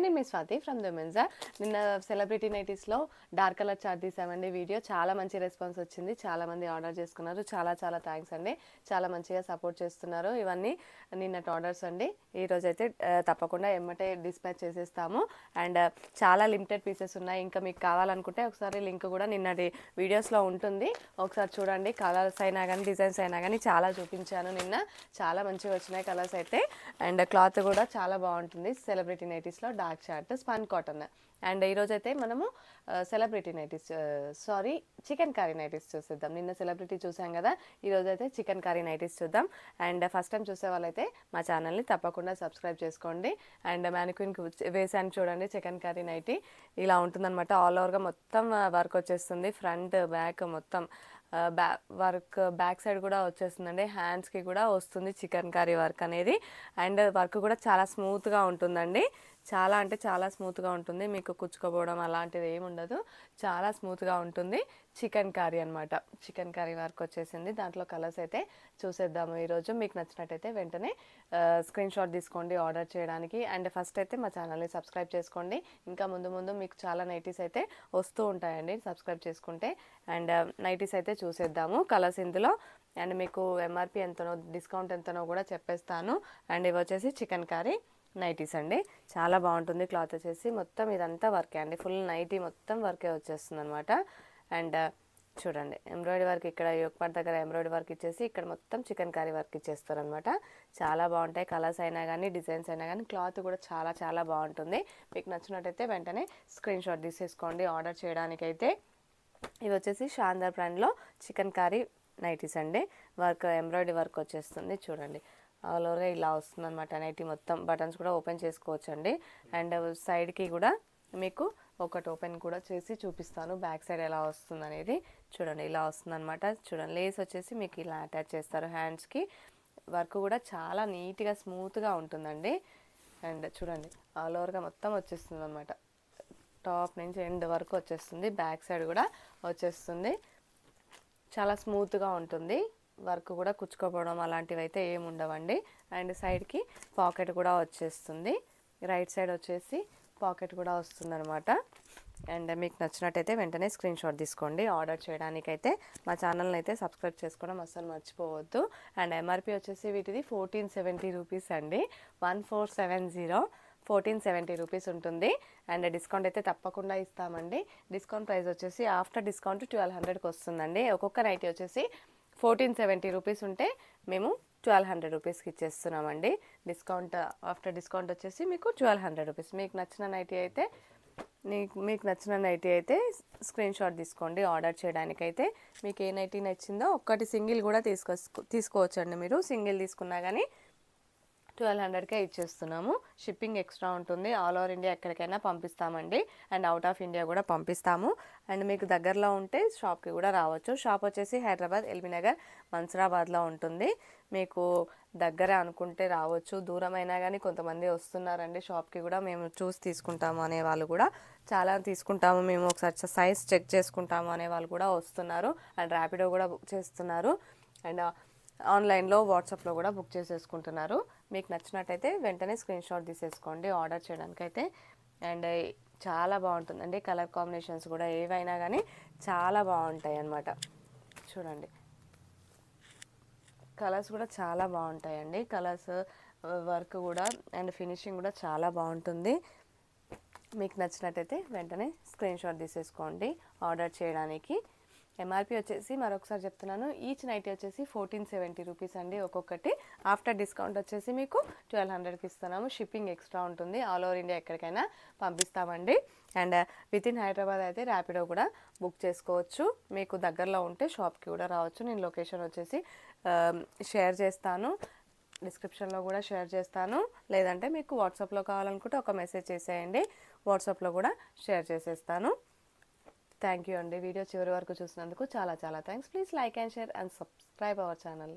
Name is Swathi from దుమెన్జా. నిన్న celebrity నైటీస్లో డార్క్ కలర్ చార్ట్ తీసామండి వీడియో. చాలా మంచి రెస్పాన్స్ వచ్చింది, చాలా మంది ఆర్డర్ చేసుకున్నారు. చాలా చాలా థ్యాంక్స్ అండి, చాలా మంచిగా సపోర్ట్ చేస్తున్నారు. ఇవన్నీ నిన్నటి ఆర్డర్స్ అండి. ఈరోజు అయితే తప్పకుండా ఎమ్మటే డిస్పాచ్ చేసేస్తాము. అండ్ చాలా లిమిటెడ్ పీసెస్ ఉన్నాయి. ఇంకా మీకు కావాలనుకుంటే ఒకసారి లింక్ కూడా నిన్నటి వీడియోస్లో ఉంటుంది, ఒకసారి చూడండి. కలర్స్ అయినా కానీ డిజైన్స్ అయినా కానీ చాలా చూపించాను నిన్న. చాలా మంచిగా వచ్చినాయి కలర్స్ అయితే. అండ్ క్లాత్ కూడా చాలా బాగుంటుంది. సెలబ్రిటీ నైటీస్లో dark chart spun cotton. And ఈరోజు అయితే మనము celebrity nighties chicken curry nighties చూసేద్దాం. నిన్న సెలబ్రిటీ చూసాం కదా, ఈరోజు అయితే చికెన్ కర్రీ నైటీస్ చూద్దాం. అండ్ ఫస్ట్ టైం చూసే వాళ్ళైతే మా ఛానల్ని తప్పకుండా సబ్స్క్రైబ్ చేసుకోండి. అండ్ మ్యానిక్విన్కి వేసాను చూడండి, చికెన్ కర్రీ నైటీ ఇలా ఉంటుందన్నమాట. ఆల్ ఓవర్గా మొత్తం వర్క్ వచ్చేస్తుంది, ఫ్రంట్ బ్యాక్ మొత్తం బ్యాక్ సైడ్ కూడా వచ్చేస్తుందండి. హ్యాండ్స్కి కూడా వస్తుంది చికెన్ కర్రీ వర్క్ అనేది. అండ్ వర్క్ కూడా చాలా స్మూత్గా ఉంటుందండి. చాలా అంటే చాలా స్మూత్గా ఉంటుంది, మీకు కుచ్చుకోపోవడం అలాంటిది ఏమి ఉండదు. చాలా స్మూత్గా ఉంటుంది. చికెన్ కర్రీ అనమాట, చికెన్ కర్రీ వర్క్ వచ్చేసింది. దాంట్లో కలర్స్ అయితే చూసేద్దాము ఈరోజు. మీకు నచ్చినట్టయితే వెంటనే స్క్రీన్ షాట్ తీసుకోండి ఆర్డర్ చేయడానికి. అండ్ ఫస్ట్ అయితే మా ఛానల్ని సబ్స్క్రైబ్ చేసుకోండి. ఇంకా ముందు ముందు మీకు చాలా నైటీస్ అయితే వస్తూ ఉంటాయండి సబ్స్క్రైబ్ చేసుకుంటే. అండ్ నైటీస్ అయితే చూసేద్దాము కలర్స్ ఇందులో. అండ్ మీకు ఎంఆర్పి ఎంతనో డిస్కౌంట్ ఎంతనో కూడా చెప్పేస్తాను. అండ్ ఇవి వచ్చేసి చికెన్ కర్రీ నైటీస్ అండి. చాలా బాగుంటుంది క్లాత్ వచ్చేసి. మొత్తం ఇదంతా వర్కే అండి, ఫుల్ నైటీ మొత్తం వర్కే వచ్చేస్తుంది అనమాట. అండ్ చూడండి ఎంబ్రాయిడరీ వర్క్, ఇక్కడ యోగపాట్ దగ్గర ఎంబ్రాయిడరీ వర్క్ ఇచ్చేసి ఇక్కడ మొత్తం చికెన్ కర్రీ వర్క్ ఇచ్చేస్తారు అనమాట. చాలా బాగుంటాయి కలర్స్ అయినా కానీ డిజైన్స్ అయినా కానీ. క్లాత్ కూడా చాలా చాలా బాగుంటుంది. మీకు నచ్చినట్టయితే వెంటనే స్క్రీన్ షాట్ తీసేసుకోండి ఆర్డర్ చేయడానికైతే. ఇవి వచ్చేసి శాందార్ బ్రాండ్లో చికెన్ కర్రీ నైటీస్ అండి. వర్క్ ఎంబ్రాయిడరీ వర్క్ వచ్చేస్తుంది చూడండి. ఆల్ ఓవర్గా ఇలా వస్తుంది అనమాట నైటీ మొత్తం. బటన్స్ కూడా ఓపెన్ చేసుకోవచ్చు అండి. అండ్ సైడ్కి కూడా మీకు ఒకటి ఓపెన్ కూడా చేసి చూపిస్తాను బ్యాక్ సైడ్ ఎలా వస్తుంది అనేది. చూడండి ఇలా వస్తుంది అనమాట. చూడండి లేస్ వచ్చేసి మీకు ఇలా అటాచ్ చేస్తారు హ్యాండ్స్కి. వర్క్ కూడా చాలా నీట్గా స్మూత్గా ఉంటుందండి. అండ్ చూడండి ఆల్ ఓవర్గా మొత్తం వచ్చేస్తుంది అనమాట, టాప్ నుంచి ఎండ్ వరకు వచ్చేస్తుంది. బ్యాక్ సైడ్ కూడా వచ్చేస్తుంది, చాలా స్మూత్గా ఉంటుంది. వర్క్ కూడా కుచ్చుకోపోవడం అలాంటివి అయితే ఏమి ఉండవండి. అండ్ సైడ్కి పాకెట్ కూడా వచ్చేస్తుంది, రైట్ సైడ్ వచ్చేసి పాకెట్ కూడా వస్తుంది అనమాట. అండ్ మీకు నచ్చినట్టయితే వెంటనే స్క్రీన్ షాట్ తీసుకోండి ఆర్డర్ చేయడానికైతే. మా ఛానల్ని అయితే సబ్స్క్రైబ్ చేసుకోవడం అస్సలు మర్చిపోవద్దు. అండ్ ఎంఆర్పి వచ్చేసి వీటిది 1470 రూపీస్ అండి. 1470 1470 రూపీస్ ఉంటుంది. అండ్ డిస్కౌంట్ అయితే తప్పకుండా ఇస్తామండి. డిస్కౌంట్ ప్రైస్ వచ్చేసి ఆఫ్టర్ డిస్కౌంట్ 1200కి వస్తుందండి. ఒక్కొక్క నైటీ వచ్చేసి 1470 రూపీస్ ఉంటే మేము 1200 రూపీస్కి ఇచ్చేస్తున్నామండి. డిస్కౌంట్ ఆఫ్టర్ డిస్కౌంట్ వచ్చేసి మీకు 1200 రూపీస్. మీకు నచ్చిన నైటీ అయితే స్క్రీన్ షాట్ తీసుకోండి ఆర్డర్ చేయడానికైతే. మీకు ఏ నైటీ నచ్చిందో ఒక్కటి సింగిల్ కూడా తీసుకోవచ్చండి. మీరు సింగిల్ తీసుకున్నా కానీ 1200కే ఇచ్చేస్తున్నాము. షిప్పింగ్ ఎక్స్ట్రా ఉంటుంది. ఆల్ ఓవర్ ఇండియా ఎక్కడికైనా పంపిస్తామండి. అండ్ అవుట్ ఆఫ్ ఇండియా కూడా పంపిస్తాము. అండ్ మీకు దగ్గరలో ఉంటే షాప్కి కూడా రావచ్చు. షాప్ వచ్చేసి హైదరాబాద్ ఎల్బీ నగర్ మన్సూరాబాద్లో ఉంటుంది. మీకు దగ్గర అనుకుంటే రావచ్చు, దూరమైనా కానీ కొంతమంది వస్తున్నారండి షాప్కి కూడా. మేము చూసి తీసుకుంటాము అనే వాళ్ళు కూడా చాలా తీసుకుంటాము, మేము ఒకసారి సైజ్ చెక్ చేసుకుంటాము అనే వాళ్ళు కూడా వస్తున్నారు. అండ్ ర్యాపిడో కూడా బుక్ చేస్తున్నారు. అండ్ ఆన్లైన్లో వాట్సాప్లో కూడా బుక్ చేసేసుకుంటున్నారు. మీకు నచ్చినట్టయితే వెంటనే స్క్రీన్ షాట్ తీసేసుకోండి ఆర్డర్ చేయడానికైతే. అండ్ చాలా బాగుంటుందండి, కలర్ కాంబినేషన్స్ కూడా ఏవైనా కానీ చాలా బాగుంటాయి అన్నమాట. చూడండి కలర్స్ కూడా చాలా బాగుంటాయండి. కలర్స్ వర్క్ కూడా అండ్ ఫినిషింగ్ కూడా చాలా బాగుంటుంది. మీకు నచ్చినట్టయితే వెంటనే స్క్రీన్ షాట్ తీసేసుకోండి ఆర్డర్ చేయడానికి. ఎంఆర్పి వచ్చేసి మరొకసారి చెప్తున్నాను, ఈచ్ నైటీ వచ్చేసి 1470 రూపీస్ అండి ఒక్కొక్కటి. ఆఫ్టర్ డిస్కౌంట్ వచ్చేసి మీకు 1200కి ఇస్తున్నాము. షిప్పింగ్ ఎక్స్ట్రా ఉంటుంది. ఆల్ ఓవర్ ఇండియా ఎక్కడికైనా పంపిస్తామండి. అండ్ విత్ ఇన్ హైదరాబాద్ అయితే ర్యాపిడో కూడా బుక్ చేసుకోవచ్చు. మీకు దగ్గరలో ఉంటే షాప్కి కూడా రావచ్చు. నేను లొకేషన్ వచ్చేసి షేర్ చేస్తాను, డిస్క్రిప్షన్లో కూడా షేర్ చేస్తాను. లేదంటే మీకు వాట్సాప్లో కావాలనుకుంటే ఒక మెసేజ్ చేసేయండి, వాట్సాప్లో కూడా షేర్ చేసేస్తాను. థ్యాంక్ యూ అండి. వీడియో చివరి వరకు చూసినందుకు చాలా చాలా thanks. Please like and share and subscribe our channel.